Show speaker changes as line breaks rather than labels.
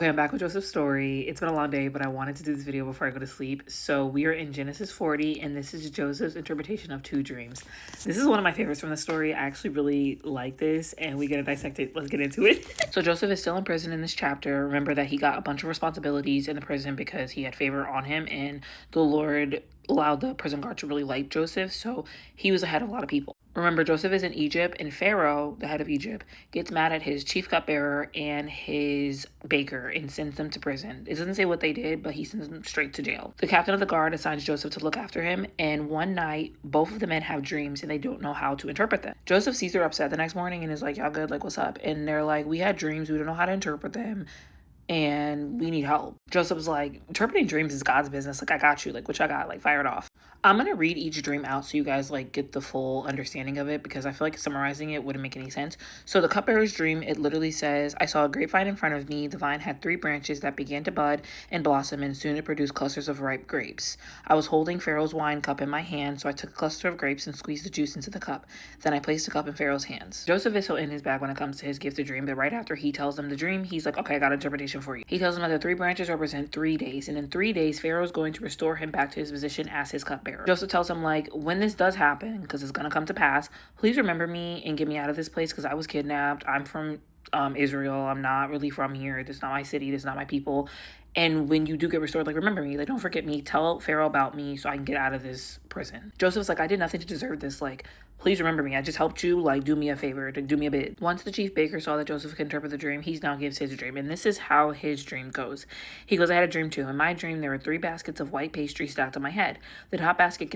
Okay, I'm back with Joseph's story. It's been a long day, but I wanted to do this video before I go to sleep. So we are in Genesis 40, and this is Joseph's interpretation of two dreams. This is one of my favorites from the story. I actually really like this, and we're gonna dissect it. Let's get into it. So Joseph is still in prison in this chapter. Remember that he got a bunch of responsibilities in the prison because he had favor on him, and the Lord allowed the prison guard to really like Joseph, so he was ahead of a lot of people. Remember, Joseph is in Egypt, and Pharaoh, the head of Egypt, gets mad at his chief cupbearer and his baker and sends them to prison. It doesn't say what they did, but he sends them straight to jail. The captain of the guard assigns Joseph to look after him, and one night, both of the men have dreams and they don't know how to interpret them. Joseph sees they're upset the next morning and is like, "Y'all good? Like, what's up?" And they're like, "We had dreams, we don't know how to interpret them, and we need help." Joseph's like, "Interpreting dreams is God's business. Like, I got you. Like, what y'all got? Like, fire it off." I'm gonna read each dream out so you guys like get the full understanding of it, because I feel like summarizing it wouldn't make any sense. So the cupbearer's dream, it literally says, "I saw a grapevine in front of me. The vine had 3 branches that began to bud and blossom, and soon it produced clusters of ripe grapes. I was holding Pharaoh's wine cup in my hand, so I took a cluster of grapes and squeezed the juice into the cup. Then I placed the cup in Pharaoh's hands." Joseph is so in his bag when it comes to his gifted dream that right after he tells them the dream, he's like, "Okay, I got an interpretation for you." He tells them that the 3 branches represent 3 days, and in 3 days, Pharaoh's going to restore him back to his position as his cupbearer. Joseph tells him, like, "When this does happen, because it's gonna come to pass, please remember me and get me out of this place because I was kidnapped. I'm from Israel. I'm not really from here. This is not my city. This is not my people. And when you do get restored, like, remember me. Like, don't forget me. Tell Pharaoh about me so I can get out of this prison." Joseph's like, "I did nothing to deserve this. Like, please remember me. I just helped you. Like, do me a favor. Do me a bit." Once the chief baker saw that Joseph could interpret the dream, he now gives his dream. And this is how his dream goes. He goes, "I had a dream too. In my dream, there were 3 baskets of white pastry stacked on my head. The top basket